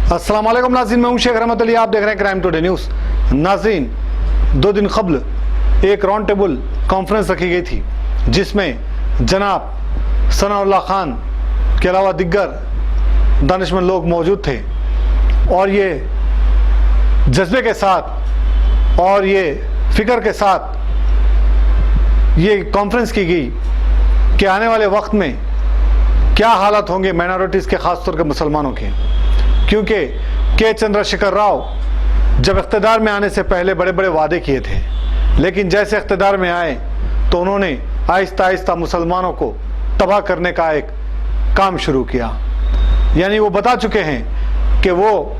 अस्सलाम वालेकुम नाज़रीन, मैं हूं शेख रहमत अली, आप देख रहे हैं क्राइम टुडे न्यूज़। नाज़रीन, 2 दिन कबल एक राउंड टेबल कॉन्फ्रेंस रखी गई थी जिसमें जनाब सनाउल्लाह खान के अलावा दिग्गर दानिशमंद लोग मौजूद थे और ये जज्बे के साथ और ये फिक्र के साथ ये कॉन्फ्रेंस की गई कि आने वाले वक्त में क्या हालत होंगे माइनॉरिटीज़ के, ख़ास तौर के मुसलमानों के। क्योंकि के चंद्रशेखर राव जब इख्तिदार में आने से पहले बड़े बड़े वादे किए थे, लेकिन जैसे इख्तिदार में आए तो उन्होंने आहिस्ता आहिस्ता मुसलमानों को तबाह करने का एक काम शुरू किया। यानी वो बता चुके हैं कि वो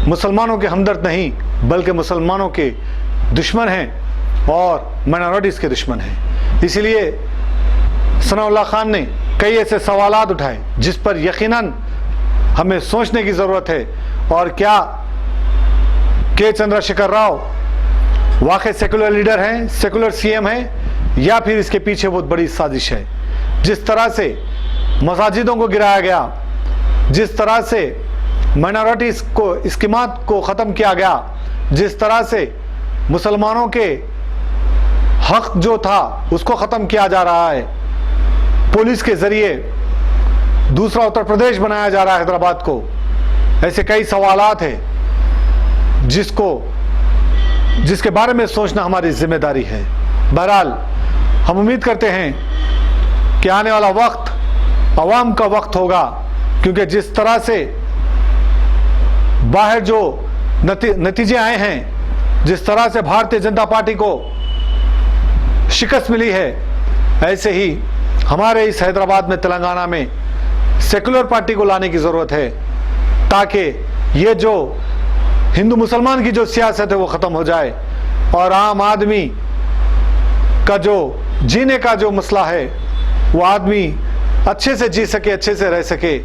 मुसलमानों के हमदर्द नहीं बल्कि मुसलमानों के दुश्मन हैं और माइनॉरिटीज़ के दुश्मन हैं। इसलिए सनाउल्लाह खान ने कई ऐसे सवालात उठाए जिस पर यकीनन हमें सोचने की ज़रूरत है। और क्या के चंद्रशेखर राव वाकई सेकुलर लीडर हैं, सेकुलर सीएम हैं, या फिर इसके पीछे बहुत बड़ी साजिश है। जिस तरह से मसाजिदों को गिराया गया, जिस तरह से माइनॉरिटीज़ को इस्कीमात को ख़त्म किया गया, जिस तरह से मुसलमानों के हक जो था उसको ख़त्म किया जा रहा है, पुलिस के ज़रिए दूसरा उत्तर प्रदेश बनाया जा रहा है हैदराबाद को, ऐसे कई सवालात हैं जिसके बारे में सोचना हमारी जिम्मेदारी है। बहरहाल हम उम्मीद करते हैं कि आने वाला वक्त अवाम का वक्त होगा, क्योंकि जिस तरह से बाहर जो नतीजे आए हैं, जिस तरह से भारतीय जनता पार्टी को शिकस्त मिली है, ऐसे ही हमारे इस हैदराबाद में, तेलंगाना में सेकुलर पार्टी को लाने की ज़रूरत है ताकि ये जो हिंदू मुसलमान की जो सियासत है वो ख़त्म हो जाए और आम आदमी का जो जीने का जो मसला है वो आदमी अच्छे से जी सके, अच्छे से रह सके,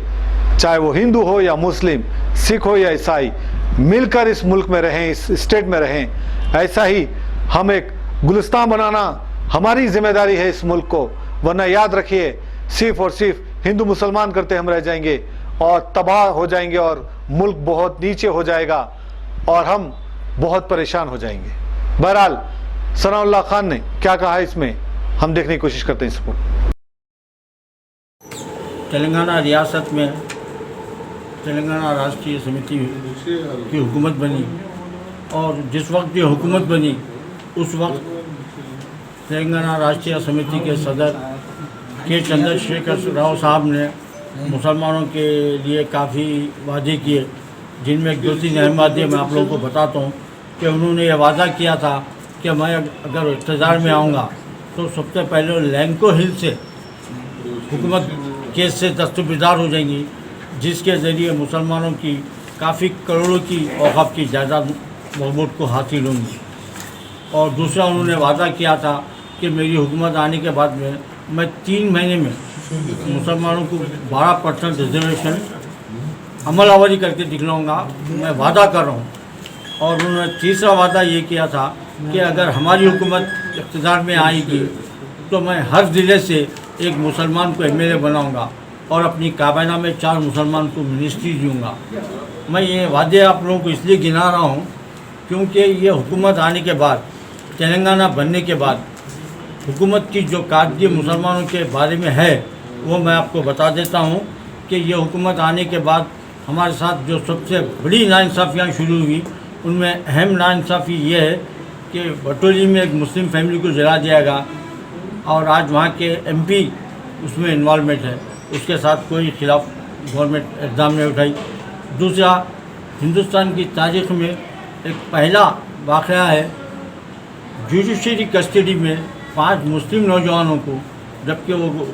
चाहे वो हिंदू हो या मुस्लिम, सिख हो या ईसाई, मिलकर इस मुल्क में रहें, इस स्टेट में रहें। ऐसा ही हम एक गुलिस्तान बनाना हमारी जिम्मेदारी है इस मुल्क को, वरना याद रखिए सिर्फ और सिर्फ हिंदू मुसलमान करते हम रह जाएंगे और तबाह हो जाएंगे और मुल्क बहुत नीचे हो जाएगा और हम बहुत परेशान हो जाएंगे। बहरहाल सनाउल्लाह खान ने क्या कहा है इसमें हम देखने की कोशिश करते हैं। इस पर तेलंगाना रियासत में तेलंगाना राष्ट्रीय समिति की हुकूमत बनी और जिस वक्त ये हुकूमत बनी उस वक्त तेलंगाना राष्ट्रीय समिति के सदर के चंद्रशेखर राव साहब ने मुसलमानों के लिए काफ़ी वादे किए, जिनमें एक 2-3 अहम वादे मैं आप लोगों को बताता हूँ कि उन्होंने ये वादा किया था कि मैं अगर इक़्तिदार में आऊँगा तो सबसे पहले लैंको हिल से हुकूमत केस से दस्तबरदार हो जाएंगी, जिसके ज़रिए मुसलमानों की काफ़ी करोड़ों की औक़ाफ़ की जायदाद महमूद को हासिल होंगी। और दूसरा उन्होंने वादा किया था कि मेरी हुकूमत आने के बाद में मैं 3 महीने में मुसलमानों को 12% रिजर्वेशन अमल आवरी करके दिखलाऊँगा, मैं वादा कर रहा हूँ। और उन्होंने तीसरा वादा ये किया था कि अगर हमारी हुकूमत इक़्तिदार में आएगी तो मैं हर ज़िले से एक मुसलमान को MLA बनाऊँगा और अपनी काबीना में 4 मुसलमान को मिनिस्ट्री दूँगा। मैं ये वादे आप लोगों को इसलिए गिना रहा हूँ क्योंकि ये हुकूमत आने के बाद, तेलंगाना बनने के बाद हुकूमत की जो कारकर्दगी मुसलमानों के बारे में है वो मैं आपको बता देता हूँ कि ये हुकूमत आने के बाद हमारे साथ जो सबसे बड़ी नाइंसाफ़ियाँ शुरू हुई, उनमें अहम नाइंसाफ़ी ये है कि बटोली में एक मुस्लिम फैमिली को जला दिया गया और आज वहाँ के MP उसमें इन्वॉल्वमेंट है, उसके साथ कोई खिलाफ गवर्नमेंट इक़दाम नहीं उठाई। दूसरा, हिंदुस्तान की तारीख़ में एक पहला वाक़या है, जुडिशरी कस्टडी में 5 मुस्लिम नौजवानों को, जबकि वो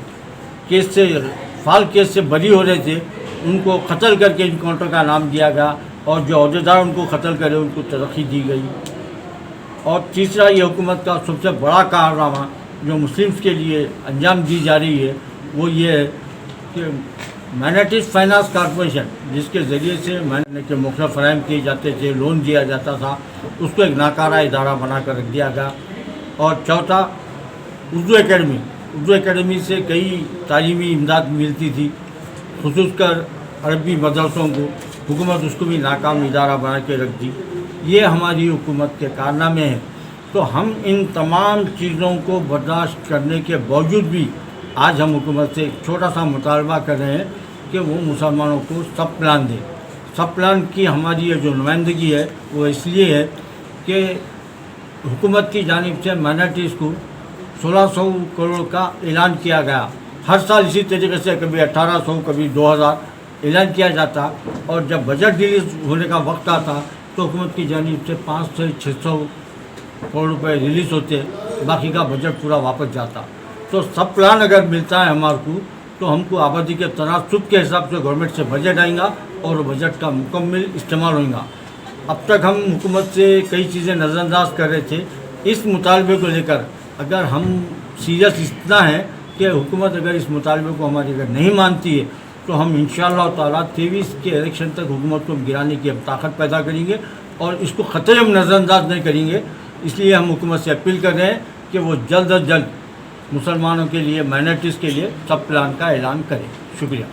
फाल केस से बरी हो रहे थे, उनको कत्ल करके इनकाउंटर का नाम दिया गया और जो अहदेदार उनको कत्ल करे उनको तरक्की दी गई। और तीसरा, ये हुकूमत का सबसे बड़ा कारनामा जो मुस्लिम्स के लिए अंजाम दी जा रही है वो ये है कि माइनॉरिटीज़ फाइनेंस कॉर्पोरेशन, जिसके ज़रिए से मैंने के मौक़े फ़राहम किए जाते थे, लोन दिया जाता था, उसको एक नाकारा इदारा बना कर रख दिया गया। और चौथा, उर्दू एकेडमी से कई तालीमी इमदाद मिलती थी, ख़ुसूसकर अरबी मदरसों को, हुकूमत उसको भी नाकाम इदारा बना के रख दी। ये हमारी हुकूमत के कारनामे हैं। तो हम इन तमाम चीज़ों को बर्दाश्त करने के बावजूद भी आज हम हुकूमत से एक छोटा सा मुतालबा कर रहे हैं कि वो मुसलमानों को सब प्लान दे। सब प्लान की हमारी ये जो नुमाइंदगी है वो इसलिए है कि हुकूमत की जानिब से माइनॉरिटीज़ को 1600 करोड़ का ऐलान किया गया। हर साल इसी तरीके से कभी 1800 कभी 2000 ऐलान किया जाता, और जब बजट रिलीज होने का वक्त आता तो हुकूमत की जानिब से 500 से 600 करोड़ रुपए रिलीज़ होते, बाकी का बजट पूरा वापस जाता। तो सब प्लान अगर मिलता है हमारे को तो हमको आबादी के तनासुब के हिसाब से गवर्नमेंट से बजट आएगा और वो बजट का मुकम्मल इस्तेमाल होगा। अब तक हम हुकूमत से कई चीज़ें नज़रअंदाज कर रहे थे। इस मुतालबे को लेकर अगर हम सीरियस इतना है कि हुकूमत अगर इस मुतालबे को हमारी अगर नहीं मानती है तो हम इंशाअल्लाह ताला 23 के इलेक्शन तक हुकूमत को गिराने की हम ताकत पैदा करेंगे और इसको ख़तरे हम नज़रअंदाज नहीं करेंगे। इसलिए हम हुकूमत से अपील कर रहे हैं कि वो जल्द अज जल्द मुसलमानों के लिए, माइनॉरिटीज़ के लिए सब प्लान का ऐलान करें। शुक्रिया।